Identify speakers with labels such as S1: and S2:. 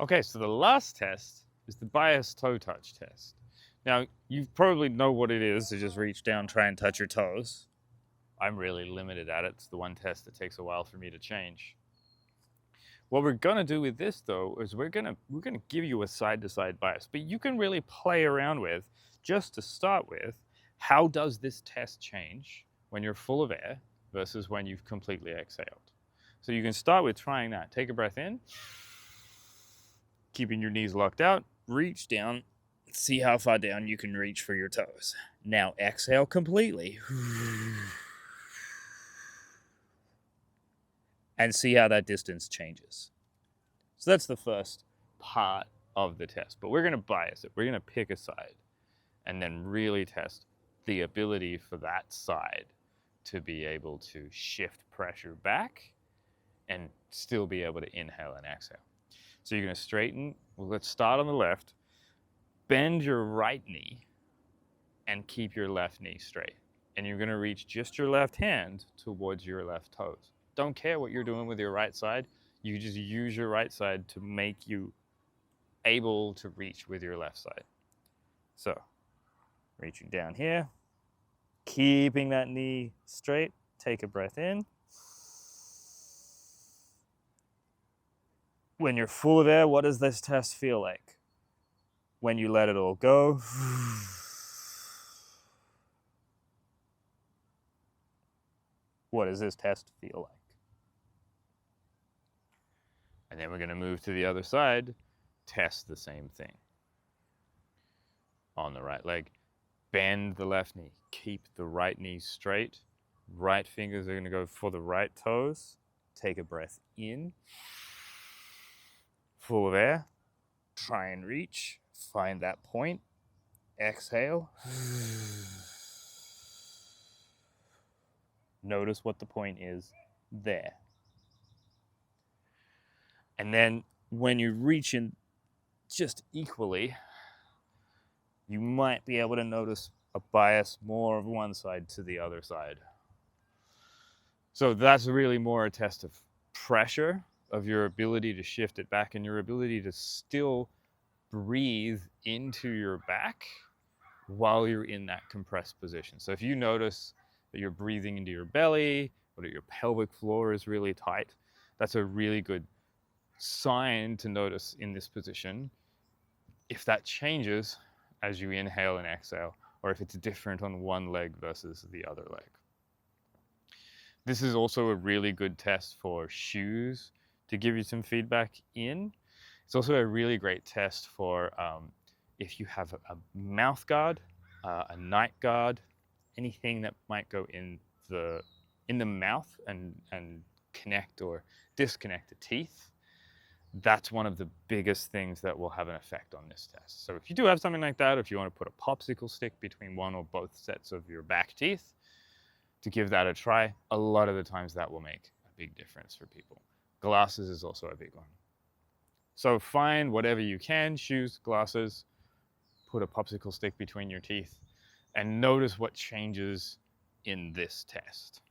S1: Okay, so the last test is the bias toe touch test. Now, you probably know what it is to just reach down, try and touch your toes. I'm really limited at it. It's the one test that takes a while for me to change. What we're gonna do with this though is we're gonna give you a side-to-side bias, but you can really play around with, just to start with, how does this test change when you're full of air versus when you've completely exhaled. So you can start with trying that. Take a breath in, keeping your knees locked out, reach down, see how far down you can reach for your toes. Now exhale completely. And see how that distance changes. So that's the first part of the test, but we're gonna bias it. We're gonna pick a side and then really test the ability for that side to be able to shift pressure back and still be able to inhale and exhale. So you're gonna straighten, well, let's start on the left, bend your right knee and keep your left knee straight. And you're gonna reach just your left hand towards your left toes. Don't care what you're doing with your right side, you just use your right side to make you able to reach with your left side. So, reaching down here, keeping that knee straight, take a breath in. When you're full of air, what does this test feel like? When you let it all go, what does this test feel like? And then we're going to move to the other side, test the same thing. On the right leg, bend the left knee, keep the right knee straight. Right fingers are going to go for the right toes. Take a breath in, full of air. Try and reach, find that point. Exhale. Notice what the point is there. And then when you reach in just equally, you might be able to notice a bias more of one side to the other side. So that's really more a test of pressure, of your ability to shift it back and your ability to still breathe into your back while you're in that compressed position. So if you notice that you're breathing into your belly or that your pelvic floor is really tight, that's a really good sign to notice in this position. If that changes as you inhale and exhale, or if it's different on one leg versus the other leg. This is also a really good test for shoes to give you some feedback in. It's also a really great test for if you have a mouth guard, a night guard, anything that might go in the mouth and connect or disconnect the teeth. That's one of the biggest things that will have an effect on this test. So if you do have something like that, if you want to put a popsicle stick between one or both sets of your back teeth, to give that a try, a lot of the times that will make a big difference for people. Glasses is also a big one. So find whatever you can, shoes, glasses, put a popsicle stick between your teeth, and notice what changes in this test.